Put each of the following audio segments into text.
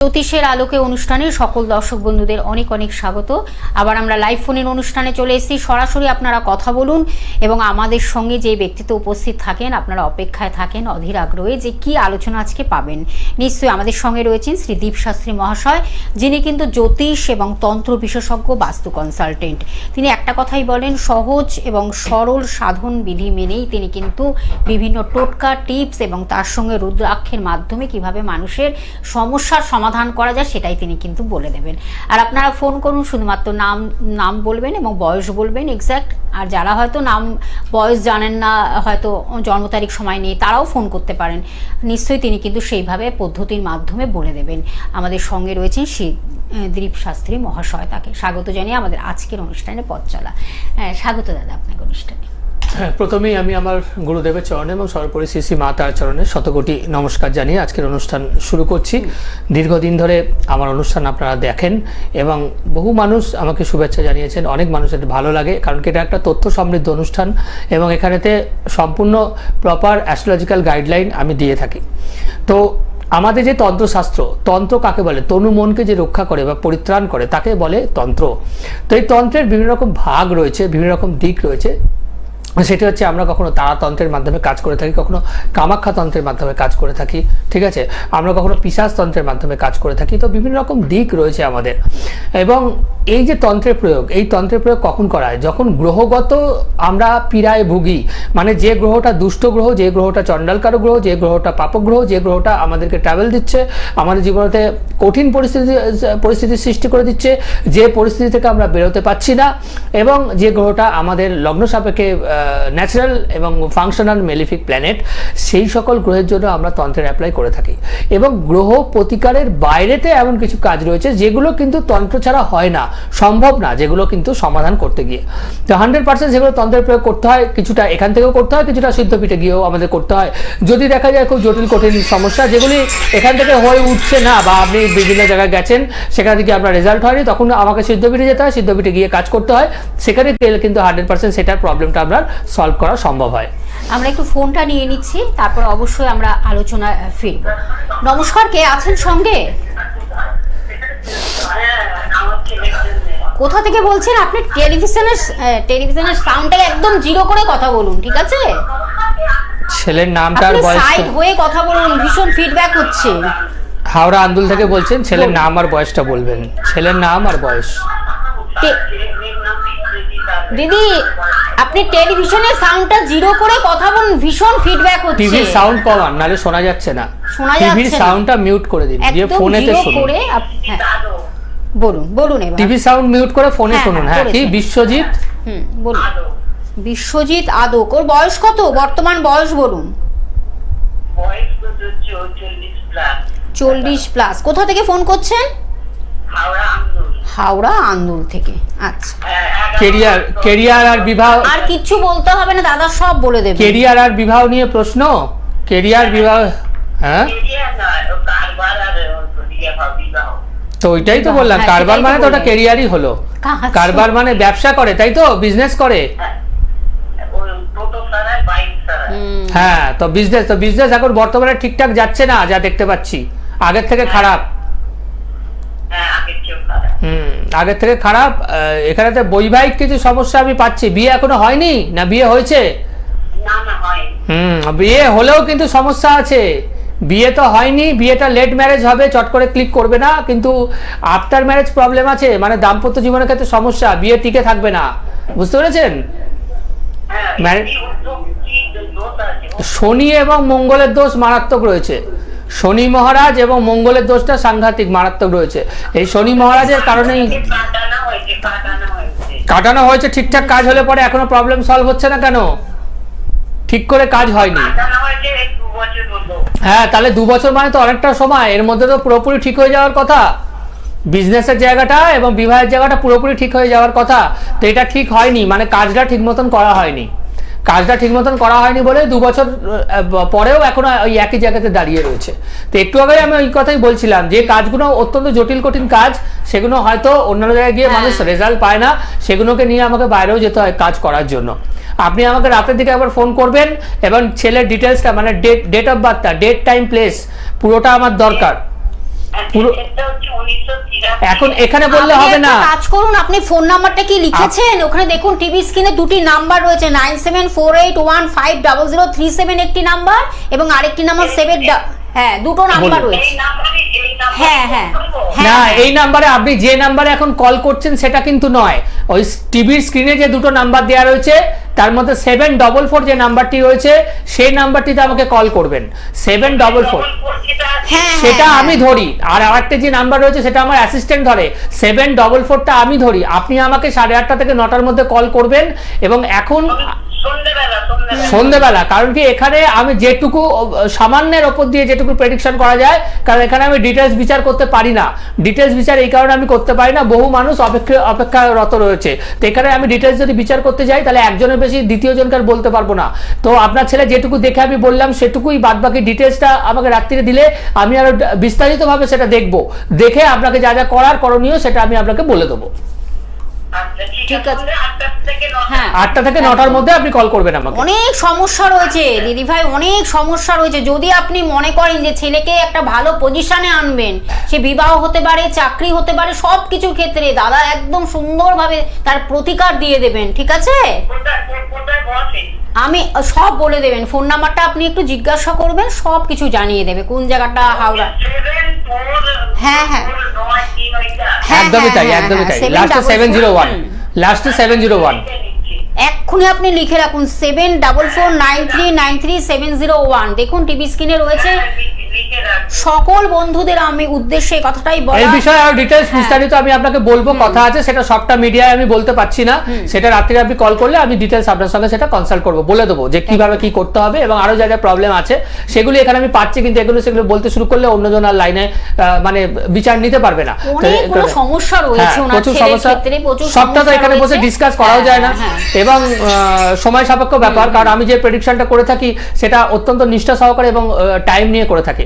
জ্যোতিষের আলোকে অনুষ্ঠানে সকল দর্শক বন্ধুদের অনেক অনেক স্বাগত। আবার আমরা লাইভ ফোনের অনুষ্ঠানে চলে এসেছি। সরাসরি আপনারা কথা বলুন এবং আমাদের সঙ্গে যে ব্যক্তিত্ব উপস্থিত থাকেন আপনারা অপেক্ষায় থাকেন অধীর আগ্রহে যে কি আলোচনা আজকে পাবেন। নিশ্চয়ই আমাদের সঙ্গে রয়েছেন শ্রী দীপ শাস্ত্রী মহাশয়, যিনি কিন্তু জ্যোতিষ এবং তন্ত্র বিশেষজ্ঞ, বাস্তু কনসালটেন্ট। তিনি একটা কথাই বলেন, সহজ এবং সরল সাধন বিধি মেনেই তিনি কিন্তু বিভিন্ন টোটকা, টিপস এবং তার সঙ্গে রুদ্রাক্ষের মাধ্যমে কিভাবে মানুষের সমস্যার সমাধান করা যায় সেটাই তিনি কিন্তু বলে দেবেন। আর আপনারা ফোন করুন, শুধুমাত্র নাম বলবেন এবং বয়স বলবেন এক্স্যাক্ট। আর যারা হয়তো নাম বয়স জানেন না, হয়তো জন্ম তারিখ সময় নেই, তারাও ফোন করতে পারেন। নিশ্চয়ই তিনি কিন্তু সেইভাবে পদ্ধতির মাধ্যমে বলে দেবেন। আমাদের সঙ্গে রয়েছেন শ্রী দীপ শাস্ত্রী মহাশয়, তাকে স্বাগত জানিয়ে আমাদের আজকের অনুষ্ঠানে পথ চলা। স্বাগত দাদা আপনাকে অনুষ্ঠানে। প্রথমেই আমি আমার গুরুদেবের চরণে এবং সর্বোপরি শ্রী শ্রী মাতার চরণে শতকোটি নমস্কার জানিয়ে আজকের অনুষ্ঠান শুরু করছি। দীর্ঘদিন ধরে আমার অনুষ্ঠান আপনারা দেখেন এবং বহু মানুষ আমাকে শুভেচ্ছা জানিয়েছেন। অনেক মানুষের ভালো লাগে, কারণ এটা একটা তথ্য সমৃদ্ধ অনুষ্ঠান এবং এখানেতে সম্পূর্ণ প্রপার অ্যাস্ট্রোলজিক্যাল গাইডলাইন আমি দিয়ে থাকি। তো আমাদের যে তন্ত্রশাস্ত্র, তন্ত্র কাকে বলে? তনু মনকে যে রক্ষা করে বা পরিত্রাণ করে তাকে বলে তন্ত্র। তো এই তন্ত্রের বিভিন্ন রকম ভাগ রয়েছে, বিভিন্ন রকম দিক রয়েছে। সেটি হচ্ছে আমরা কখনো তারাতন্ত্রের মাধ্যমে কাজ করে থাকি, কখনো কামাখ্যা তন্ত্রের মাধ্যমে কাজ করে থাকি, ঠিক আছে, আমরা কখনো পিশাচ তন্ত্রের মাধ্যমে কাজ করে থাকি। তো বিভিন্ন রকম দিক রয়েছে আমাদের। এবং এই যে তন্ত্রের প্রয়োগ, এই তন্ত্রের প্রয়োগ কখন করা হয়? যখন গ্রহগত আমরা পীড়ায় ভুগি, মানে যে গ্রহটা দুষ্ট গ্রহ, যে গ্রহটা চণ্ডালকারক গ্রহ, যে গ্রহটা পাপগ্রহ, যে গ্রহটা আমাদেরকে ট্রাভেল দিচ্ছে, আমাদের জীবনেতে কঠিন পরিস্থিতির সৃষ্টি করে দিচ্ছে, যে পরিস্থিতি থেকে আমরা বেরোতে পারছি না, এবং যে গ্রহটা আমাদের লগ্ন সাপেক্ষে ন্যাচারাল এবং ফাংশনাল মেলিফিক প্ল্যানেট, সেই সকল গ্রহের জন্য আমরা তন্ত্রের অ্যাপ্লাই করে থাকি। এবং গ্রহ প্রতিকারের বাইরেতে এমন কিছু কাজ রয়েছে যেগুলো কিন্তু তন্ত্র ছাড়া হয় না, সম্ভব না, যেগুলো কিন্তু সমাধান করতে গিয়ে তো 100% যেগুলো তন্ত্রের প্রয়োগ করতে হয়, কিছুটা এখান থেকেও করতে হয়, কিছুটা সিদ্ধপীঠে গিয়েও আমাদের করতে হয়। যদি দেখা যায় খুব জটিল কঠিন সমস্যা যেগুলি এখান থেকে হয়ে উঠছে না, বা আপনি বিভিন্ন জায়গায় গেছেন সেখান থেকে আপনার রেজাল্ট হয়নি, তখন আমাকে সিদ্ধপীঠে যেতে হয়, সিদ্ধপীঠে গিয়ে কাজ করতে হয়। সেখানে গেলে কিন্তু 100% সেটার প্রবলেমটা আপনার সলভ করা সম্ভব হয়। আমরা একটু ফোনটা নিয়ে নিচ্ছি, তারপর অবশ্যই আমরা আলোচনায় ফিরব। নমস্কার, কে আছেন সঙ্গে? কোথা থেকে বলছেন আপনি? টেলিভিশনের সাউন্ডটা একদম জিরো করে কথা বলুন, ঠিক আছে? ছেলের নামটা আর বয়স সাইড হয়ে কথা বলুন, ভীষণ ফিডব্যাক হচ্ছে। হাওড়া আন্দুল থেকে বলছেন, ছেলের নাম আর বয়সটা বলবেন, ছেলের নাম আর বয়স। দিদি, আপনি টেলিভিশনের সাউন্ডটা জিরো করে কথা বলুন, ভীষণ ফিডব্যাক হচ্ছে। টিভির সাউন্ড কমান, নালে শোনা যাচ্ছে না। টিভির সাউন্ডটা মিউট করে দিন, দিয়ে ফোনেতে শুনুন। বলুন এবার। টিভি সাউন্ড মিউট করে ফোনে শুনুন। হ্যাঁ, কি বিশ্বজিৎ? বলুন। বিশ্বজিৎ আদক। ওর বয়স কত? বর্তমান বয়স বলুন। 40+। কোথা থেকে ফোন করছেন? হাওড়া আন্দুল থেকে। আচ্ছা, কেরিয়ার আর বিবাহ আর কিছু বলতে হবে না দাদা, সব বলে দেবে। কেরিয়ার আর বিবাহ নিয়ে প্রশ্ন? কেরিয়ার বিবাহ, হ্যাঁ তো ওইটাই তো বললাম। কারবার মানে তো ওটা কেরিয়ারই হলো। কারবার মানে ব্যবসা করে, তাই তো? বিজনেস করে। হ্যাঁ, তো বিজনেস এখন বর্তমানে ঠিকঠাক যাচ্ছে না, যা দেখতে পাচ্ছি। আগের থেকে খারাপ। আগের থেকে খারাপ। এখানেতে বৈবাহিক কিছু সমস্যা আমি পাচ্ছি। বিয়ে এখনো হয়নি না বিয়ে হয়েছে? বিয়ে হলেও কিন্তু সমস্যা আছে। বিয়ে তো হয়নি, বিয়েটা লেট ম্যারেজ হবে, চট করে ক্লিক করবে না, কিন্তু আফটার ম্যারেজ প্রবলেম আছে, মানে দাম্পত্য জীবনের ক্ষেত্রে সমস্যা, বিয়ে টিকে থাকবে না। বুঝতে পেরেছেন? শনি এবং মঙ্গলের দোষ মারাত্মক রয়েছে। শনি মহারাজ এবং মঙ্গলের দোষটা সাংঘাতিক মারাত্মক রয়েছে। এই শনি মহারাজের কারণেই কাটানো হয়েছে। ঠিকঠাক কাজ হলে পরে এখনো প্রবলেম সলভ হচ্ছে না কেন? ঠিক করে কাজ হয়নি। হ্যাঁ, তাহলে 2 বছর মানে তো অনেকটা সময়। এর মধ্যে তো পুরোপুরি ঠিক হয়ে যাওয়ার কথা। বিজনেসের জায়গাটা এবং বিবাহের জায়গাটা পুরোপুরি ঠিক হয়ে যাওয়ার কথা। তো এটা ঠিক হয়নি, মানে কাজটা ঠিক মতন করা হয়নি। কাজটা ঠিক মতন করা হয়নি বলে 2 বছর পরেও এখনো ওই একই জায়গাতে দাঁড়িয়ে রয়েছে। তো একটু আগে আমি ওই কথাই বলছিলাম, যে কাজগুলো অত্যন্ত জটিল কঠিন কাজ, সেগুলো হয়তো অন্যান্য জায়গায় গিয়ে মানুষ রেজাল্ট পায় না, সেগুলোকে নিয়ে আমাকে বাইরেও যেতে হয় কাজ করার জন্য। আপনি আমাকে রাতের দিকে একবার ফোন করবেন এবং ছেলের ডিটেলসটা, মানে ডেট অফ বার্থটা, ডেট টাইম প্লেস পুরোটা আমার দরকার। পুরো এটা হচ্ছে 1983 এখন এখানে বললে আপনি হবে একটা না। কাজ করুন, আপনি ফোন নাম্বারটা কি লিখেছেন? ওখানে দেখুন টিভি স্ক্রিনে দুটি নাম্বার রয়েছে, 9748150037 একটি নাম্বার এবং আরেকটি নাম্বার 7 হ্যাঁ, দুটো নাম্বার রয়েছে। এই নাম্বারে হ্যাঁ, হ্যাঁ। না, এই নাম্বারে আপনি যে নাম্বারে এখন কল করছেন সেটা কিন্তু নয়। ওই টিভির স্ক্রিনে যে দুটো নাম্বার দেওয়া রয়েছে তার মধ্যে 744 যে নাম্বারটি রয়েছে সেই নাম্বারটিতে আমাকে কল করবেন। 744 হ্যাঁ, সেটা হ্যাঁ, আমি ধরি, আর আরেকটা যে নাম্বার রয়েছে সেটা আমার অ্যাসিস্ট্যান্ট ধরে। 744টা আমি ধরি। আপনি আমাকে 8:30 থেকে 9টার মধ্যে কল করবেন। এবং এখন সন্ধ্যেবেলা, কারণ কি এখানে আমি যেটুকু সামান্যের ওপর দিয়ে যেটুকু প্রেডিকশন করা যায়, কারণ এখানে আমি ডিটেলস বিচার করতে পারি না। ডিটেলস বিচার এই কারণে আমি করতে পারি না, বহু মানুষ অপেক্ষারত রয়েছে। তো এখানে আমি ডিটেলস যদি বিচার করতে যাই তাহলে একজনের বেশি দ্বিতীয় জনকে আর বলতে পারবো না। তো আপনার ছেলে যেটুকু দেখে আমি বললাম সেটুকুই, বাদ বাকি ডিটেলসটা আমাকে রাত্রিরে দিলে আমি আরো বিস্তারিতভাবে সেটা দেখবো, দেখে আপনাকে যা যা করার করণীয় সেটা আমি আপনাকে বলে দেবো। ঠিক আছে। 8টা থেকে 9টার মধ্যে আপনি কল করবেন আমাকে। অনেক সমস্যা রয়েছে দিদি ভাই, অনেক সমস্যা রয়েছে। যদি আপনি মনে করেন যে ছেলেকে একটা ভালো পজিশনে আনবেন, সে বিবাহ হতে পারে, চাকরি হতে পারে, সব কিছুর ক্ষেত্রে দাদা একদম সুন্দরভাবে তার প্রতিকার দিয়ে দেবেন। ঠিক আছে, আমি সব বলে দেবেন। ফোন নাম্বারটা আপনি একটু জিজ্ঞাসা করবেন, সব কিছু জানিয়ে দেবে, কোন জায়গাটা হাওড়া। হ্যাঁ, হ্যাঁ, একদমই তাই, একদমই তাই। লাস্টে 701, লাস্টে 701। এক্ষুনি আপনি লিখে রাখুন 7449393701। দেখুন টিভি স্ক্রিনে রয়েছে। সকল বন্ধুদের আমি উদ্দেশ্যে এই কথাটাই বলা। এই বিষয়ে আরো ডিটেইলস বিস্তারিত আমি আপনাকে বলবো, কথা আছে, সেটা সবটা মিডিয়ায় আমি বলতে পারছি না। সেটা রাত্রিরে আপনি কল করলে আমি ডিটেইলস আপনার সঙ্গে সেটা কনসাল্ট করব, বলে দেবো যে কিভাবে কি করতে হবে এবং আরো যা যা প্রবলেম আছে সেগুলি এখানে আমি পাচ্ছি, কিন্তু সেগুলো বলতে শুরু করলে অন্যজন আর লাইনে মানে বিচার নিতে পারবে না। অনেকগুলো সমস্যা রয়েছে ওনার প্রচুর ছেলের সমস্যা, ক্ষেত্রে, প্রচুর সবটা তো এখানে বসে ডিসকাস করাও যায় না এবং সময় সাপেক্ষ ব্যাপার। কারণ আমি যে প্রেডিকশনটা করে থাকি সেটা অত্যন্ত নিষ্ঠা সহকারে এবং টাইম নিয়ে করে থাকি।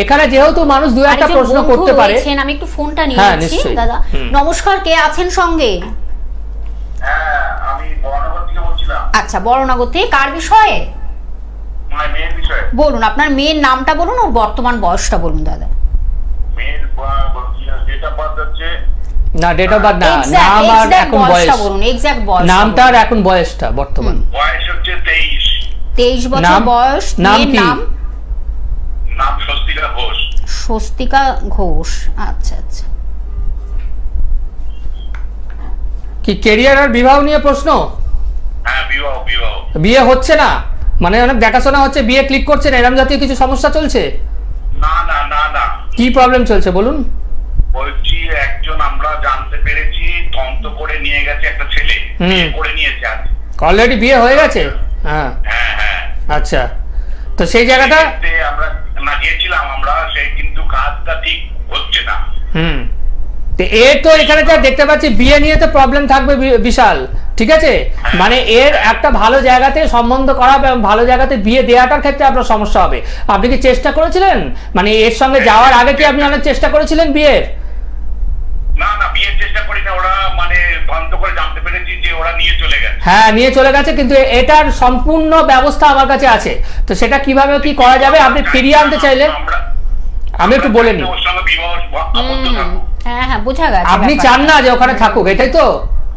এখানে যেহেতু মানুষ দু একটা প্রশ্ন করতে পারে, আমি একটু ফোনটা নিয়ে হ্যাঁ, নিচ্ছি। নিশ্চয়ই। দাদা নমস্কার, কে আছেন সঙ্গে? হ্যাঁ, আমি বর্ণনগর থেকে বলছিলাম। আচ্ছা, বড়নগর থেকে। কার বিষয়ে মেয়ের বিষয়ে। বলুন, আপনার মেয়ের নামটা বলুন, ওর বর্তমান বয়সটা বলুন দাদা। মেয়ের ডেট অফ বার্থ হচ্ছে না ডেট অফ বার্থ না, নাম আর এখন বয়স বলুন, এক্সাক্ট বয়স। নামটা আর এখন বয়সটা বর্তমান। বয়স হচ্ছে 23। 23 বছর নাম? বয়স। নাম মেয়ের কি? নাম স্বস্তিকা ঘোষ। স্বস্তিকা ঘোষ। আচ্ছা আচ্ছা। কি ক্যারিয়ার আর বিবাহ নিয়ে প্রশ্ন? হ্যাঁ, বিবাহ। বিয়ে হচ্ছে না মানে অনেক দেখাশোনা হচ্ছে, বিয়ে ক্লিক করছে না, এরকম জাতীয় কিছু সমস্যা চলছে? না না না না, কি প্রবলেম চলছে বলুন? বলছি একজন আমরা জানতে পেরেছি তন্ত করে নিয়ে গেছে একটা ছেলে, বিয়ে করে নিয়েছে আজ। অলরেডি বিয়ে হয়ে গেছে? হ্যাঁ, হ্যাঁ হ্যাঁ। আচ্ছা। তো সেই জায়গাটা আমরা না গিয়েছিলাম আমরা, সেই কিন্তু কাজটা ঠিক হচ্ছে না। তো এর তো এখানে যা দেখতে পাচ্ছি বিয়ে নিয়ে তো প্রবলেম থাকবে বিশাল। ঠিক আছে, মানে এর একটা ভালো জায়গাতে সম্বন্ধ করা এবং ভালো জায়গাতে বিয়ে দেওয়াটার ক্ষেত্রে আপনার সমস্যা হবে। আপনি কি চেষ্টা করেছিলেন, মানে এর সঙ্গে যাওয়ার আগে কি আপনি অনেক চেষ্টা করেছিলেন বিয়ের? না না, বিয়ের চেষ্টা করি না, ওরা মানে তন্ত করে জানতে পেরেছি যে ওরা নিয়ে চলে গেছে। হ্যাঁ, নিয়ে চলে গেছে, কিন্তু এটার সম্পূর্ণ ব্যবস্থা আমার কাছে আছে। তো সেটা কিভাবে কি করা যাবে আপনি ফিরিয়ে আনতে চাইলে আমি একটু বলে নিই। ওর সঙ্গে বিবাহ আবদ্ধ থাকবো। হ্যাঁ হ্যাঁ, বোঝা গেছে। আপনি চান না যে ওখানে থাকুক, এটাই তো?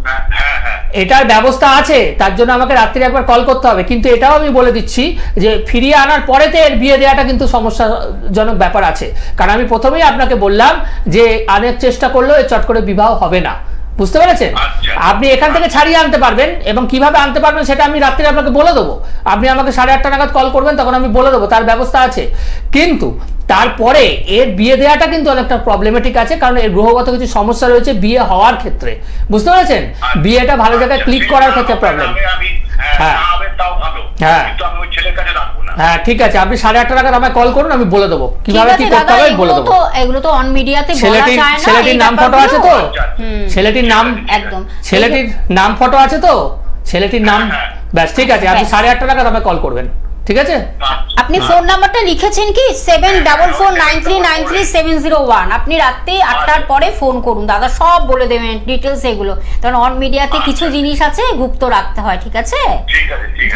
হ্যাঁ হ্যাঁ হ্যাঁ। এটার ব্যবস্থা আছে, তার জন্য আমাকে রাত্রে একবার কল করতে হবে। কিন্তু এটাও আমি বলে দিচ্ছি যে ফিরিয়ে আনার পরেতে এর বিয়ে দেওয়াটা কিন্তু সমস্যাজনক ব্যাপার আছে। কারণ আমি প্রথমেই আপনাকে বললাম যে অনেক চেষ্টা করলেও এর চট করে বিবাহ হবে না। বুঝতে পেরেছেন? আপনি এখান থেকে ছাড়িয়ে আনতে পারবেন এবং কিভাবে আনতে পারবেন সেটা আমি রাত্রে আপনাকে বলে দেবো। আপনি আমাকে 8:30 নাগাদ কল করবেন, তখন আমি বলে দেবো, তার ব্যবস্থা আছে। কিন্তু তারপরে এর বিয়ে দেওয়াটা কিন্তু অনেকটা প্রবলেমেটিক আছে, কারণ এর গ্রহগত কিছু সমস্যা রয়েছে বিয়ে হওয়ার ক্ষেত্রে। বুঝতে পেরেছেন? বিয়েটা ভালো জায়গায় ক্লিক করার ক্ষেত্রে প্রবলেম। হ্যাঁ হ্যাঁ, ঠিক আছে, আপনি 8:30 নাগাদ আমায় কল করুন, আমি বলে দেবো কিভাবে কি করতে হবে, বলে দেবো। এগুলো তো অন মিডিয়াতে বলা যায় না। ছেলেটির নাম ফটো আছে তো? ছেলেটির নাম একদম। ছেলেটির নাম ফটো আছে তো? ছেলেটির নাম, ব্যাস ঠিক আছে, আপনি 8:30 নাগাদ আমায় কল করবেন। ঠিক আছে? আপনি ফোন নাম্বারটা লিখেছেন কি 7449393701? আপনি রাত্রি 8টার পরে ফোন করুন, দাদা সব বলে দেবেন ডিটেলস এগুলো, কারণ অন মিডিয়াতে কিছু জিনিস আছে গুপ্ত রাখতে হয়, ঠিক আছে?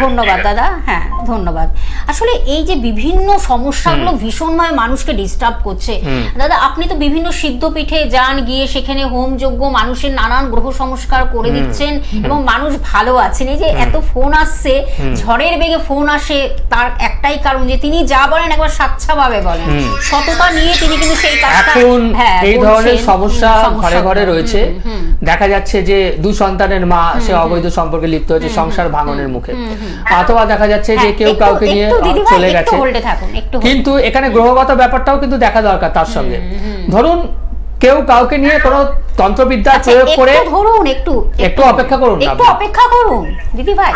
ধন্যবাদ দাদা, হ্যাঁ ধন্যবাদ। আসলে এই যে বিভিন্ন সমস্যাগুলো ভীষণভাবে মানুষকে ডিস্টার্ব করছে দাদা, আপনি তো বিভিন্ন সিদ্ধপীঠে যান, গিয়ে সেখানে হোম যজ্ঞ, মানুষের নানান গ্রহ সংস্কার করে দিচ্ছেন এবং মানুষ ভালো আছেন। এই যে এত ফোন আসছে, ঝড়ের বেগে ফোন আসে, তার একটাই কারণ যে তিনি যা বলেন একবার স্বাচ্ছাভাবে বলেন, সততা নিয়ে তিনি কিন্তু সেই কাজটা এখন এই ধরনের বলছেন। সমস্যা ঘরে ঘরে রয়েছে। দেখা যাচ্ছে যে 2 সন্তানের মা সে অবৈধ সম্পর্কে লিপ্ত হয়েছে সংসার ভাঙনের মুখে, অথবা দেখা যাচ্ছে যে কেউ কাউকে নিয়ে চলে গেছে। কিন্তু এখানে গ্রহগত ব্যাপারটাও কিন্তু দেখা দরকার তার সঙ্গে। ধরুন কেউ কাউকে নিয়ে কোনো তন্ত্রবিদ্যা প্রয়োগ করে, ধরুন একটু অপেক্ষা করুন, একটু অপেক্ষা করুন দিদি ভাই,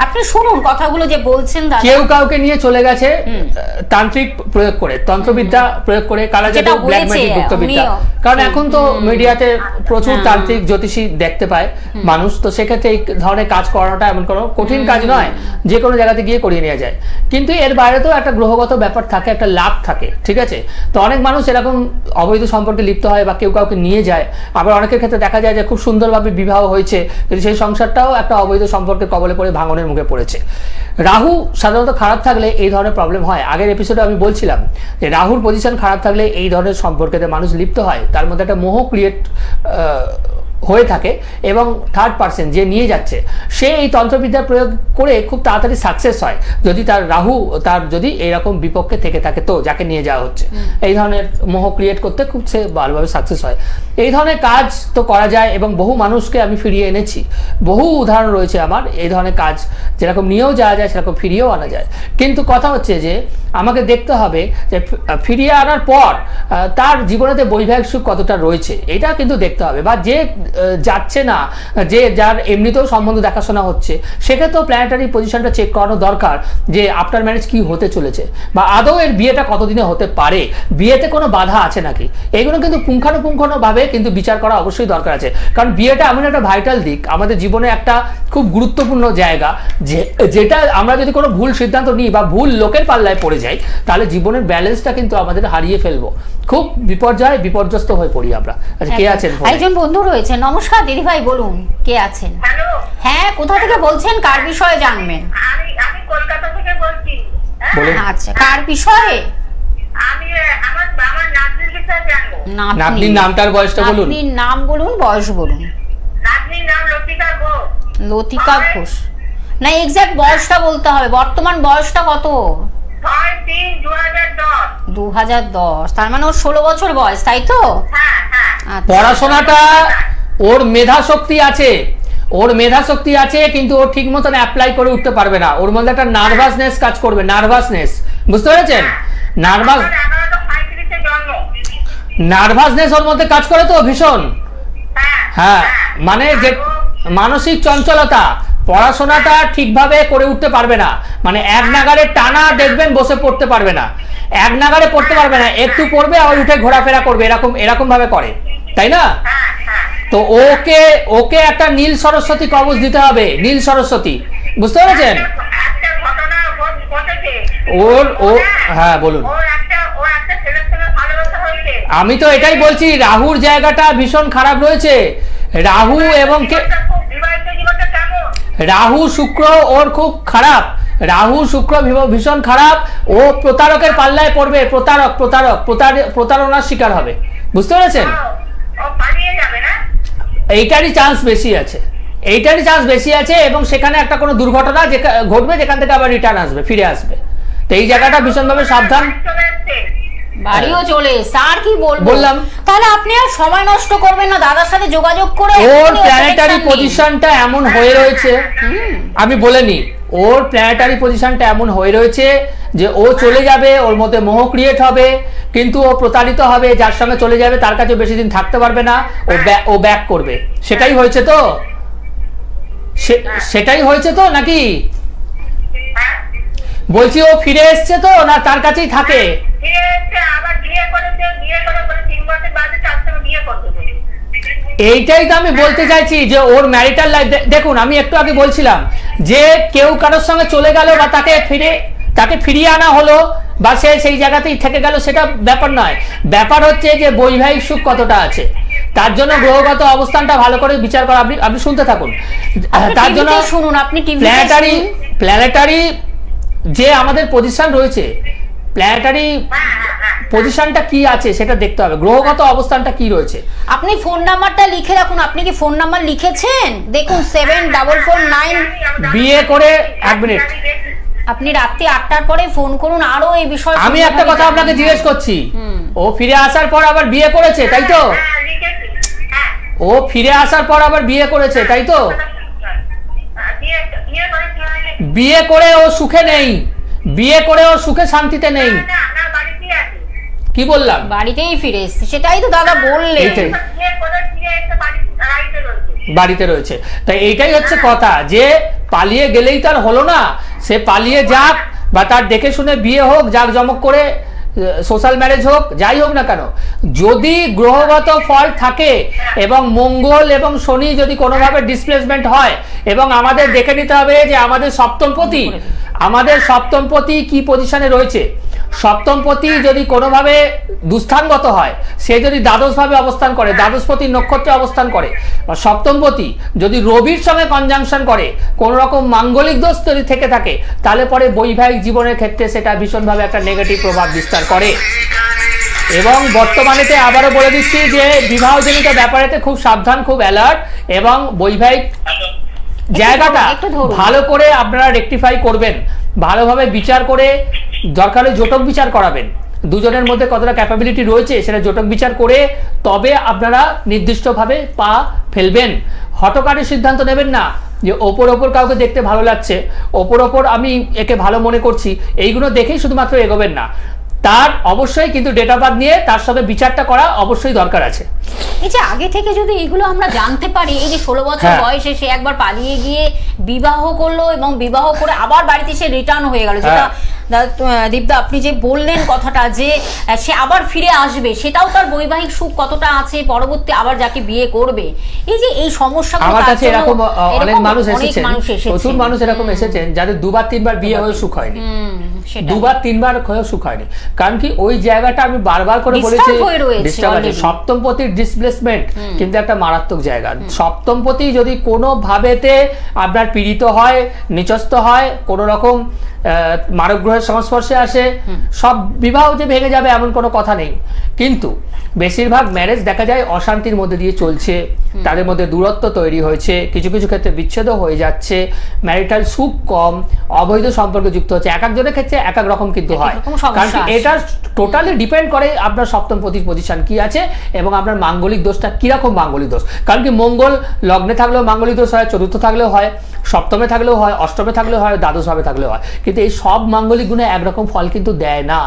আপনি শুনুন কথাগুলো যে বলছেন দাদা। কেউ কাউকে নিয়ে চলে গেছে তান্ত্রিক প্রয়োগ করে, তন্ত্রবিদ্যা প্রয়োগ করে, কালাজাদু, ব্ল্যাক ম্যাজিক, গুপ্তবিদ্যা। কারণ এখন তো মিডিয়াতে প্রচুর তান্ত্রিক জ্যোতিষী দেখতে পায় মানুষ, তো সেক্ষেত্রে এই ধরনের কাজ করানোটা এমন কোনো কঠিন কাজ নয়, যে কোনো জায়গাতে গিয়ে করিয়ে নেওয়া যায়। কিন্তু এর বাইরে তো একটা গ্রহগত ব্যাপার থাকে, একটা লাভ থাকে, ঠিক আছে? তো অনেক মানুষ এরকম অবৈধ সম্পর্কে লিপ্ত হয় বা কেউ কাউকে নিয়ে যায়। আবার অনেকের ক্ষেত্রে দেখা যায় যে খুব সুন্দরভাবে বিবাহ হয়েছে, কিন্তু সেই সংসারটাও একটা অবৈধ সম্পর্কের কবলে পড়ে ভাঙনের মুখে পড়েছে। রাহু সাধারণত খারাপ থাকলে এই ধরনের প্রবলেম হয়। আগের এপিসোডে আমি বলছিলাম যে রাহুর পজিশন খারাপ থাকলে এই ধরনের সম্পর্কেতে মানুষ লিপ্ত হয়, তার মধ্যে একটা মোহ ক্রিয়েট হয়ে থাকে, এবং থার্ড পার্সন যে নিয়ে যাচ্ছে সে এই তন্ত্রবিদ্যা প্রয়োগ করে খুব তাড়াতাড়ি সাকসেস হয়, যদি তার রাহু তার যদি এইরকম বিপক্ষে থেকে থাকে, তো যাকে নিয়ে যাওয়া হচ্ছে এই ধরনের মোহ ক্রিয়েট করতে খুব সে ভালোভাবে সাকসেস হয়। এই ধরনের কাজ তো করা যায়, এবং বহু মানুষকে আমি ফিরিয়ে এনেছি, বহু উদাহরণ রয়েছে আমার এই ধরনের কাজ, যেরকম নিয়েও যাওয়া যায় সেরকম ফিরিয়েও আনা যায়। কিন্তু কথা হচ্ছে যে আমাকে দেখতে হবে যে ফিরিয়ে আনার পর তার জীবনেতে বৈবাহিক সুখ কতটা রয়েছে, এটা কিন্তু দেখতে হবে। বা যে যাচ্ছে না, যে যার এমনিতেও সম্বন্ধ দেখাশোনা হচ্ছে, সেক্ষেত্রেও প্ল্যানেটারি পজিশনটা চেক করানো দরকার যে আফটার ম্যারেজ কি হতে চলেছে, বা আদৌ এর বিয়েটা কতদিনে হতে পারে, বিয়েতে কোনো বাধা আছে নাকি, এগুলো কিন্তু পুঙ্খানুপুঙ্খানুভাবে কিন্তু বিচার করা অবশ্যই দরকার আছে। কারণ বিয়েটা এমন একটা ভাইটাল দিক, আমাদের জীবনে একটা খুব গুরুত্বপূর্ণ জায়গা, যেটা আমরা যদি কোনো ভুল সিদ্ধান্ত নিই বা ভুল লোকের পাল্লায় পড়ে যাই, তাহলে জীবনের ব্যালেন্সটা কিন্তু আমাদের হারিয়ে ফেলবো, খুব বিপর্যস্ত হয়ে পড়ি আমরা। আচ্ছা, কে আছেন? একজন বন্ধু রয়েছে। নমস্কার দিদি ভাই, বলুন কে আছেন? হ্যালো, হ্যাঁ, কোথা থেকে বলছেন, কার বিষয়ে জানবেন? আমি কলকাতা থেকে বলছি। বলুন। আচ্ছা, কার বিষয়ে? আমি আমার নাতনির বিষয়ে জানবো। নাতনির নামটার বয়সটা বলুন। নাতনির নাম বলুন, বয়স বলুন। নাতনির নাম লতিকা ঘোষ। লতিকা ঘোষ? না, এক্সাক্ট বয়সটা বলতে হবে। বর্তমান বয়সটা কত? 6/3/2010। 2010, তার মানে ওর 16 বছর বয়স, তাই তো? হ্যাঁ হ্যাঁ। আচ্ছা। পড়াশোনাটা, ওর মেধা শক্তি আছে, ওর মেধা শক্তি আছে, কিন্তু ও ঠিক মতন অ্যাপ্লাই করে উঠতে পারবে না। ওর মধ্যে একটা নার্ভাসনেস কাজ করবে, নার্ভাসনেস, বুঝতে পেরেছেন? নার্ভাসনেস ওর মধ্যে কাজ করে তো ভীষণ। হ্যাঁ, মানে যে মানসিক চঞ্চলতা, পড়াশোনাটা ঠিকভাবে করে উঠতে পারবে না, মানে এক নাগারে টানা দেখবেন বসে পড়তে পারবে না, এক নাগারে পড়তে পারবে না, একটু পড়বে আবার উঠে ঘোরাফেরা করবে, এরকম ভাবে করে, তাই না? তো ওকে একটা নীল সরস্বতী কবচ দিতে হবে, নীল সরস্বতী, বুঝতে পেরেছেন? হ্যাঁ বলুন। আমি তো এটাই বলছি, রাহুর জায়গাটা ভীষণ খারাপ রয়েছে। রাহু এবং রাহু শুক্র ওর খুব খারাপ, রাহু শুক্র ভীষণ খারাপ। ও প্রতারকের পাল্লায় পড়বে, প্রতারণার শিকার হবে, বুঝতে পেরেছেন? এইটারই চান্স বেশি আছে, এবং সেখানে একটা কোনো দুর্ঘটনা ঘটবে, যেখান থেকে আবার রিটার্ন আসবে, ফিরে আসবে। তো এই জায়গাটা ভীষণভাবে সাবধান। বাড়িও চলে স্যার, কি বললাম, তাহলে আপনি আর সময় নষ্ট করবেন না, দাদার সাথে যোগাযোগ করে। ওর প্ল্যানেটারি পজিশনটা এমন হয়ে রয়েছে, আমি বলিনি, ওর প্ল্যানেটারি পজিশনটা এমন হয়ে রয়েছে যে ও চলে যাবে, ওর মধ্যে মোহ ক্রিয়েট হবে, কিন্তু ও প্রতারিত হবে, যার সঙ্গে চলে যাবে তার কাছে বেশি দিন থাকতে পারবে না, ও ব্যাক করবে। সেটাই হয়েছে তো, সেটাই হয়েছে তো নাকি? বলছি ও ফিরে এসছে তো, না তার কাছেই থাকে? এইটাই তো আমি বলতে চাইছি যে ওর ম্যারিটাল লাইফ, দেখুন আমি একটু আগে বলছিলাম যে কেউ কারোর সঙ্গে চলে গেল বা তাকে তাকে ফিরিয়ে আনা হলো বা সে সেই জায়গাতেই থেকে গেল, সেটা ব্যাপার নয়। ব্যাপার হচ্ছে যে বৈবাহিক সুখ কতটা আছে, তার জন্য গ্রহগত অবস্থানটা ভালো করে বিচার করা। আপনি শুনতে থাকুন। তার জন্য শুনুন, আপনি প্ল্যানেটারি যে আমাদের পজিশন রয়েছে, প্ল্যানেটারি পজিশনটা কি আছে সেটা দেখতে হবে, গ্রহগত অবস্থানটা কি রয়েছে। আপনি ফোন নাম্বারটা লিখে রাখুন। আপনি কি ফোন নাম্বার লিখেছেন? দেখুন 7449। বিয়ে করে 1 মিনিট, আপনি রাত্রি 8টার পরে ফোন করুন, আরো এই বিষয়ে আমি একটা কথা আপনাকে জিজ্ঞেস করছি, ও ফিরে আসার পর আবার বিয়ে করেছে তাই তো? ও ফিরে আসার পর আবার বিয়ে করেছে তাই তো? বিয়ে করে ও সুখে নেই, বিয়ে করে ও সুখে শান্তিতে নেই। কি বললাম? বাড়িতেই ফিরে এসেছে, সেটাই তো দাদা বললেন। বাড়িতে রয়েছে। তাই এইটাই হচ্ছে কথা, যে পালিয়ে গেলেই তার হলো না, সে পালিয়ে যাক বা তার দেখে শুনে বিয়ে হোক, জাক জমক করে সোশ্যাল ম্যারেজ হোক, যাই হোক না কেন, যদি গ্রহগত ফল থাকে এবং মঙ্গল এবং শনি যদি কোনোভাবে ডিসপ্লেসমেন্ট হয়, এবং আমাদের দেখে নিতে হবে যে আমাদের সপ্তমপতি কি পজিশনে রয়েছে। সপ্তমপতি যদি কোনোভাবে দুস্থানগত হয়, সে যদি দ্বাদশভাবে অবস্থান করে, দ্বাদশপতি নক্ষত্রে অবস্থান করে, বা সপ্তমপতি যদি রবির সঙ্গে কনজাংশন করে, কোনো রকম মাঙ্গলিক দোষ যদি থেকে থাকে, তাহলে পরে বৈবাহিক জীবনের ক্ষেত্রে সেটা ভীষণভাবে একটা নেগেটিভ প্রভাব বিস্তার করে। এবং বর্তমানেতে আবারও বলে দিচ্ছি যে বিবাহজনিত ব্যাপারেতে খুব সাবধান, খুব অ্যালার্ট, এবং বৈবাহিক জায়গাটা ভালো করে আপনারা রেকটিফাই করবেন, ভালোভাবে বিচার করে, দরকারে জোটক বিচার করাবেন। দুজনের মধ্যে কতটা ক্যাপাবিলিটি রয়েছে সেটা জোটক বিচার করে তবে আপনারা নির্দিষ্টভাবে পা ফেলবেন। হঠকারী সিদ্ধান্ত নেবেন না যে ওপর কাউকে দেখতে ভালো লাগছে, ওপর আমি একে ভালো মনে করছি, এইগুলো দেখেই শুধুমাত্র এগোবেন না। তার অবশ্যই কিন্তু ডেট অফ বার্থ নিয়ে তার সঙ্গে বিচারটা করা অবশ্যই দরকার আছে। এই যে আগে থেকে যদি এগুলো আমরা জানতে পারি, এই যে 16 বছর বয়সে সে একবার পালিয়ে গিয়ে বিবাহ করলো এবং বিবাহ করে আবার বাড়িতে সে রিটার্ন হয়ে গেল, যেটা দীপদা আপনি যে বললেন কথাটা, যে সে আবার ফিরে আসবে, সেটাও তার বৈবাহিক সুখ কতটা আছে, পরবর্তী আবার যাকে বিয়ে করবে। এই যে এই সমস্যাগুলো, আমার কাছে এরকম অনেক মানুষ এসেছেন, প্রচুর মানুষ এরকম এসেছেন যাদের 2-3বার বিয়ে হয়ে সুখ হয়নি, 2-3বার হয়ে সুখ হয়নি। কারণ কি, ওই জায়গাটা আমি বারবার করে বলেছি, সপ্তমপতির ডিসপ্লেসমেন্ট কিন্তু একটা মারাত্মক জায়গা। সপ্তমপতি যদি কোনো ভাবেতে আপনার পীড়িত হয়, নিচস্ত হয়, কোন রকম মারক গ্রহের সংস্পর্শে আসে, সব বিবাহ যে ভেঙে যাবে এমন কোনো কথা নেই। কিন্তু বেশিরভাগ ম্যারেজ দেখা যায় অশান্তির মধ্যে দিয়ে চলছে, তাদের মধ্যে দূরত্ব তৈরি হয়েছে, কিছু কিছু ক্ষেত্রে বিচ্ছেদও হয়ে যাচ্ছে, ম্যারিটাল সুখ কম, অবৈধ সম্পর্কে যুক্ত হচ্ছে। এক একজনের ক্ষেত্রে এক এক রকম কিন্তু হয়, কারণ এটা টোটালি ডিপেন্ড করে আপনার সপ্তমপতির পজিশন কি আছে এবং আপনার মাঙ্গলিক দোষটা কিরকম মাঙ্গলিক দোষ। কারণ কি, মঙ্গল লগ্নে থাকলেও মাঙ্গলিক দোষ হয়, চতুর্থ থাকলেও হয়, সপ্তমে থাকলেও হয়, অষ্টমে থাকলেও হয়, দ্বাদশভাবে থাকলেও হয়। কিন্তু এই সব মাঙ্গলিক গুণে একরকম ফল কিন্তু দেয় না।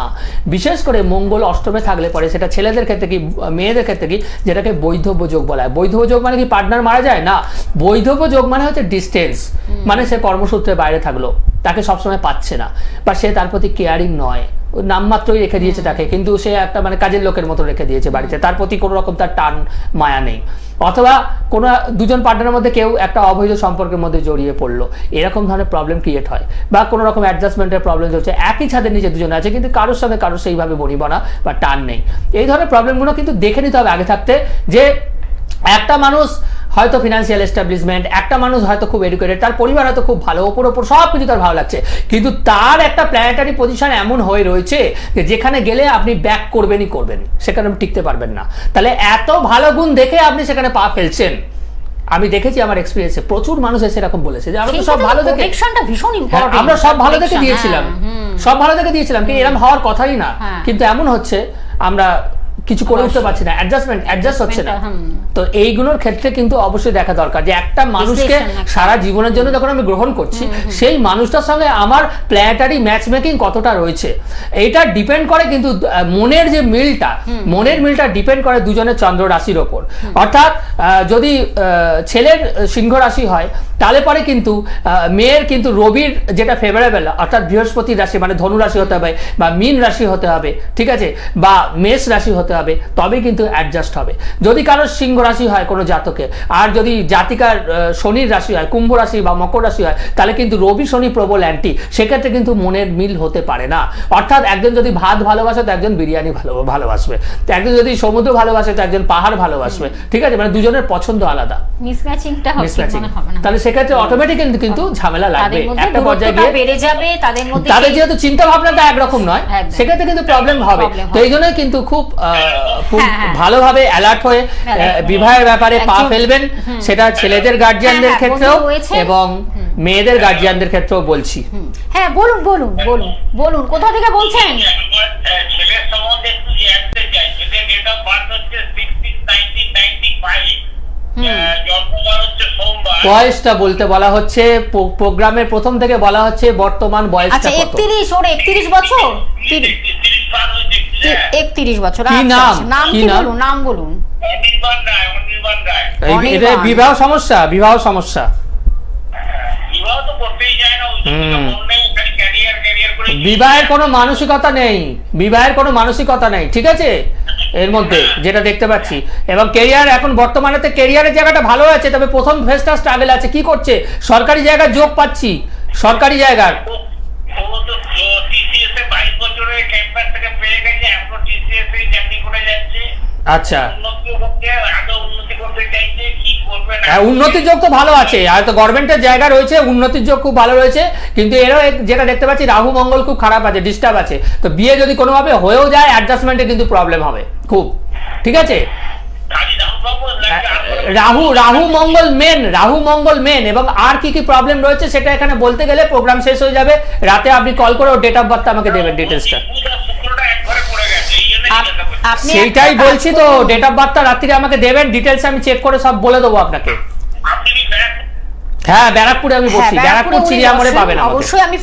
বিশেষ করে মঙ্গল অষ্টমে থাকলে পরে সেটা ছেলেদের ক্ষেত্রে কি, মেয়েদের ক্ষেত্রে কি, যেটাকে বৈধব্য যোগ বলা হয়। বৈধব্য যোগ মানে কি পার্টনার মারা যায় না, বৈধব্য যোগ মানে হচ্ছে ডিস্টেন্স, মানে সে কর্মসূত্রে বাইরে থাকলো, তাকে সবসময় পাচ্ছে না, বা সে তার প্রতি কেয়ারিং নয়, নামমাত্রই রেখে দিয়েছে তাকে, কিন্তু সে একটা মানে কাজের লোকের মতো রেখে দিয়েছে বাড়িতে, তার প্রতি কোনো রকম তার টান মায়া নেই। অথবা কোনো দুজন পার্টনারের মধ্যে কেউ একটা অবৈধ সম্পর্কের মধ্যে জড়িয়ে পড়লো, এরকম ধরনের প্রবলেম ক্রিয়েট হয়, বা কোনো রকম অ্যাডজাস্টমেন্টের প্রবলেম চলছে, একই ছাদের নিচে দুজন আছে কিন্তু কারোর সঙ্গে কারোর সেইভাবে বনিবনা বা টান নেই। এই ধরনের প্রবলেমগুলো কিন্তু দেখে নিতে হবে আগে থাকতে, যে একটা মানুষ হয়তো ফিনান্সিয়াল এস্টাবলিশমেন্ট, একটা মানুষ হয়তো খুব এডুকেটেড, তার পরিবার হয়তো খুব ভালো, ওপর সব কিছু তার ভালো লাগছে, কিন্তু তার একটা প্ল্যানেটারি পজিশন এমন হয়ে রয়েছে যে যেখানে গেলে আপনি ব্যাক করবেনই করবেন, সেখানে আপনি টিকতে পারবেন না। তাহলে এত ভালো গুণ দেখে আপনি সেখানে পা ফেলছেন। আমি দেখেছি আমার এক্সপিরিয়েন্সে প্রচুর মানুষ এসে এরকম বলেছে যে আমরা তো সব ভালো দেখে, আমরা সব ভালো দেখে দিয়েছিলাম, সব ভালো দেখে দিয়েছিলাম, কিন্তু এরকম হওয়ার কথাই না, কিন্তু এমন হচ্ছে আমরা কিছু করে উঠতে পারছি না, অ্যাডজাস্ট হচ্ছে না। তো এইগুলোর ক্ষেত্রে কিন্তু অবশ্যই দেখা দরকার যে একটা মানুষকে সারা জীবনের জন্য যখন আমি গ্রহণ করছি, সেই মানুষটার সঙ্গে আমার প্ল্যানেটারি ম্যাচ মেকিং কতটা রয়েছে, এইটা ডিপেন্ড করে কিন্তু মনের যে মিলটা ডিপেন্ড করে দুজনের চন্দ্র রাশির ওপর। অর্থাৎ যদি ছেলের সিংহ রাশি হয় তাহলে পরে কিন্তু মেয়ের কিন্তু রবির যেটা ফেভারেবল অর্থাৎ বৃহস্পতি রাশি মানে ধনু রাশি হতে হবে বা মীন রাশি হতে হবে, ঠিক আছে, বা মেষ রাশি হতে হবে, তবে কিন্তু অ্যাডজাস্ট হবে। যদি কারোর সিংহ রাশি হয় কোনো জাতকে, আর যদি জাতিকার শনির রাশি হয়, কুম্ভ রাশি বা মকর রাশি হয়, তাহলে কিন্তু রবি শনি প্রবল অ্যান্টি, সেক্ষেত্রে কিন্তু মনের মিল হতে পারে না। অর্থাৎ একজন যদি ভাত ভালোবাসে তো একজন বিরিয়ানি ভালোবাসবে, তো একজন যদি সমুদ্র ভালোবাসে তো একজন পাহাড় ভালোবাসবে, ঠিক আছে, মানে দুজনের পছন্দ আলাদা, মিসম্যাচিংটা মিসম্যাচিং। হবে না। তাহলে সেক্ষেত্রে অটোমেটিক কিন্তু ঝামেলা লাগবে, একটা পর্যায়ে গিয়ে বেড়ে যাবে তাদের মধ্যে, তাদের যেহেতু চিন্তা ভাবনাটা একরকম নয়, একদম। সেক্ষেত্রে কিন্তু প্রবলেম হবে। তো এই জন্য কিন্তু খুব ভালোভাবে অ্যালার্ট হয়ে বিবাহের ব্যাপারে পা ফেলবেন, সেটা ছেলেদের গার্জিয়ানদের ক্ষেত্রেও এবং মেয়েদের গার্জিয়ানদের ক্ষেত্রেও বলছি। হ্যাঁ বলুন বলুন বলুন বলুন, কোথা থেকে বলছেন? ছেলের সম্বন্ধে একটু জানতে চাই। ছেলের ডেট অফ বার্থ হচ্ছে 16/1995, জন্মবার হচ্ছে সোমবার। বয়সটা বলতে বলা হচ্ছে, প্রোগ্রামের প্রথম থেকে বলা হচ্ছে বর্তমান বয়সটা আচ্ছা কত। 31, ওর 31 বছর, 30 পার হয়েছে। 31 বছর। কি আচ্ছা, নাম? আচ্ছা, নাম কি কি নাম? বলুন, নাম বলুন। অনির্বাণ রায়। এটা বিবাহ সমস্যা, বিবাহ সমস্যা। বিবাহ তো করতেই যায় না, ওই জন্য মন নেই, খালি ক্যারিয়ার করে। বিবাহের কোনো মানসিকতা নেই, বিবাহের কোনো মানসিকতা নেই, ঠিক আছে, এর মধ্যে যেটা দেখতে পাচ্ছি। এবং কেরিয়ার এখন বর্তমানে কেরিয়ারের জায়গাটা ভালো আছে, তবে প্রথম ফেজটা স্ট্রাগল আছে। কি করছে? সরকারি জায়গার যোগ পাচ্ছি, সরকারি জায়গার। ও তো টিসিএস এ 22 বছরের ক্যাম্পাস থেকে পেয়ে গেছে, এখন টিসিএস এ চাকরি করে যাচ্ছে। আচ্ছা, উন্নতি করতে, আগে উন্নতি করতে চাইছে, কি করবে না। হ্যাঁ, উন্নতির যোগ তো ভালো আছে, আর তো গভর্নমেন্টের জায়গা রয়েছে, উন্নতির যোগ খুব ভালো রয়েছে। কিন্তু এরও যেটা দেখতে পাচ্ছি রাহু মঙ্গল খুব খারাপ আছে, ডিস্টার্ব আছে। তো বিয়ে যদি কোনোভাবে হয়েও যায়, অ্যাডজাস্টমেন্টে কিন্তু প্রবলেম হবে খুব, ঠিক আছে। রাহু মঙ্গল মেন এবং আর কি কি প্রবলেম রয়েছে সেটা এখানে বলতে গেলে প্রোগ্রাম শেষ হয়ে যাবে। রাতে আপনি কল করে ডেট অফ বার্থ আমাকে দেবেন, ডিটেলসটা। সেইটাই বলছি তো, ডেট অফ বার্থটা রাত্রিরে আমাকে দেবেন, ডিটেলস আমি চেক করে সব বলে দেবো আপনাকে। হ্যাঁ, ব্যারাকপুরে আমি বসি, ব্যারাকপুর চিড়িয়ামোড়ে পাবেন আমাকে। অবশ্যই আমি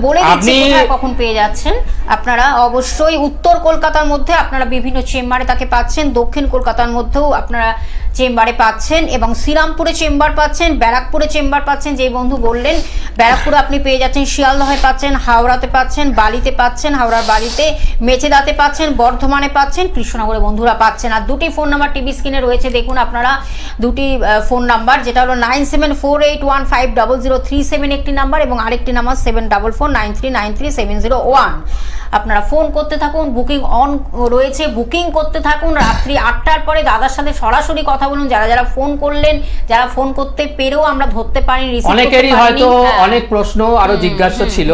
বলে দিচ্ছি কোথায় কখন পেয়ে যাচ্ছেন আপনারা। অবশ্যই উত্তর কলকাতার মধ্যে আপনারা বিভিন্ন চেম্বারে তাকে পাচ্ছেন, দক্ষিণ কলকাতার মধ্যেও আপনারা চেম্বারে পাচ্ছেন, এবং শ্রীরামপুরে চেম্বার পাচ্ছেন, ব্যারাকপুরে চেম্বার পাচ্ছেন। যেই বন্ধু বললেন ব্যারাকপুরে আপনি পেয়ে যাচ্ছেন, শিয়ালদহে পাচ্ছেন, হাওড়াতে পাচ্ছেন, বালিতে পাচ্ছেন, হাওড়ার বালিতে, মেচেদাতে পাচ্ছেন, বর্ধমানে পাচ্ছেন, কৃষ্ণনগরে বন্ধুরা পাচ্ছেন। আর দুটি ফোন নাম্বার টিভি স্ক্রিনে রয়েছে, দেখুন আপনারা দুটি ফোন নাম্বার, যেটা হলো 9748150037 একটি নাম্বার, এবং আরেকটি নাম্বার 7449393701। আপনারা ফোন করতে থাকুন, বুকিং অন রয়েছে, বুকিং করতে থাকুন। রাত্রি 8টার পরে দাদার সাথে সরাসরি কথা বলুন। যারা ফোন করলেন, যারা ফোন করতে পেরেও আমরা ধরতে পারিনি, অনেকেরই হয়তো অনেক প্রশ্ন আরো জিজ্ঞাসা ছিল,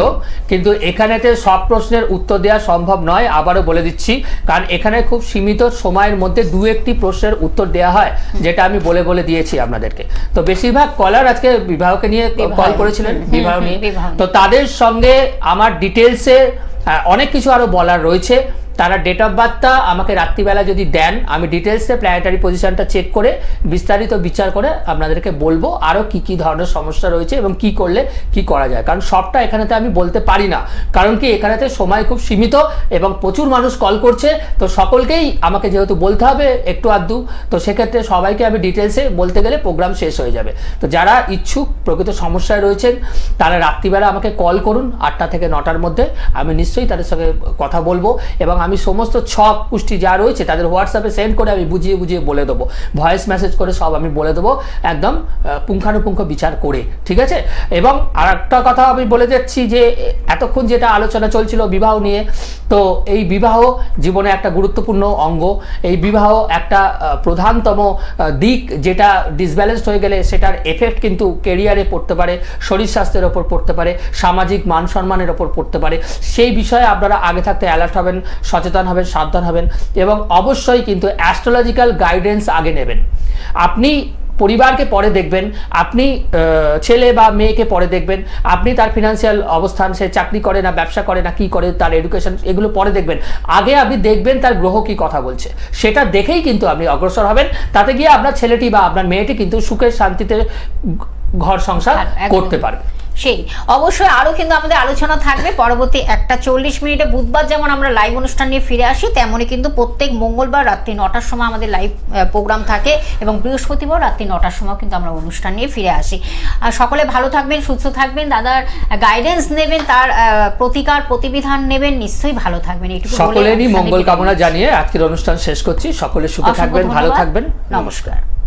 কিন্তু এখানেতে সব প্রশ্নের উত্তর দেওয়া সম্ভব নয়। আবারও বলে দিচ্ছি, কারণ এখানে খুব সীমিত সময়ের মধ্যে দু একটি প্রশ্নের উত্তর দেওয়া হয়, যেটা আমি বলে দিয়েছি আপনাদেরকে। তো বেশিরভাগ কলার আজকে বিবাহকে নিয়ে কল করেছিলেন, বিবাহ নিয়ে। তো তাদের সঙ্গে আমার ডিটেলসে অনেক কিছু আরো বলার রয়েছে। তারা ডেট অফ বার্থটা আমাকে রাত্রিবেলা যদি দেন, আমি ডিটেলসে প্ল্যানেটারি পজিশনটা চেক করে বিস্তারিত বিচার করে আপনাদেরকে বলবো আরও কি কি ধরনের সমস্যা রয়েছে এবং কি করলে কি করা যায়। কারণ সবটা এখানেতে আমি বলতে পারি না, কারণ কি এখানেতে সময় খুব সীমিত এবং প্রচুর মানুষ কল করছে। তো সকলকেই আমাকে যেহেতু বলতে হবে একটু আধটু, তো সেক্ষেত্রে সবাইকে আমি ডিটেলসে বলতে গেলে প্রোগ্রাম শেষ হয়ে যাবে। তো যারা ইচ্ছুক, প্রকৃত সমস্যায় রয়েছেন, তারা রাত্রিবেলা আমাকে কল করুন 8টা থেকে 9টার মধ্যে। আমি নিশ্চয়ই তাদের সঙ্গে কথা বলবো এবং আমি সমস্ত ছক পুষ্টি যা রয়েছে তাদের হোয়াটসঅ্যাপে সেন্ড করে আমি বুঝিয়ে বলে দেবো, ভয়েস মেসেজ করে সব আমি বলে দেবো, একদম পুঙ্খানুপুঙ্খ বিচার করে, ঠিক আছে। এবং আর একটা কথা আমি বলে যাচ্ছি যে এতক্ষণ যেটা আলোচনা চলছিল বিবাহ নিয়ে, তো এই বিবাহ জীবনে একটা গুরুত্বপূর্ণ অঙ্গ। এই বিবাহ একটা প্রধানতম দিক, যেটা ডিসব্যালেন্সড হয়ে গেলে সেটার এফেক্ট কিন্তু কেরিয়ারে পড়তে পারে, শরীর স্বাস্থ্যের ওপর পড়তে পারে, সামাজিক মান সম্মানের ওপর পড়তে পারে। সেই বিষয়ে আপনারা আগে থাকতে অ্যালার্ট হবেন, সচেতন হবেন, সাবধান হবেন এবং অবশ্যই কিন্তু অ্যাস্ট্রোলজিক্যাল গাইডেন্স আগে নেবেন। আপনি পরিবারকে পরে দেখবেন, আপনি ছেলে বা মেয়েকে পরে দেখবেন, আপনি তার ফিনান্সিয়াল অবস্থান, সে চাকরি করে না ব্যবসা করে না কি করে, তার এডুকেশন, এগুলো পরে দেখবেন। আগে আপনি দেখবেন তার গ্রহ কি কথা বলছে, সেটা দেখেই কিন্তু আপনি অগ্রসর হবেন। তাতে গিয়ে আপনার ছেলেটি বা আপনার মেয়েটি কিন্তু সুখের শান্তিতে ঘর সংসার করতে পারবে। সেই অবশ্যই আরো কিন্তু আমাদের আলোচনা থাকবে পরবর্তী 1:40 বুধবার যেমন আমরা লাইভ অনুষ্ঠান নিয়ে ফিরে আসি, তেমনই কিন্তু প্রত্যেক মঙ্গলবার রাত্রি 9টার সময় আমাদের লাইভ প্রোগ্রাম থাকে এবং বৃহস্পতিবার রাত্রি 9টার সময় কিন্তু আমরা অনুষ্ঠান নিয়ে ফিরে আসি। আর সকলে ভালো থাকবেন, সুস্থ থাকবেন, দাদার গাইডেন্স নেবেন, তার প্রতিকার প্রতিবিধান নেবেন, নিশ্চয়ই ভালো থাকবেন। এইটুকু বলে সকলেরই অনুষ্ঠানে মঙ্গল বিদায় কামনা নিচ্ছি। জানিয়ে আজকের অনুষ্ঠান শেষ করছি। সকলে সুখে অসংখ্য থাকবেন, ভালো ধন্যবাদ। থাকবেন, নমস্কার।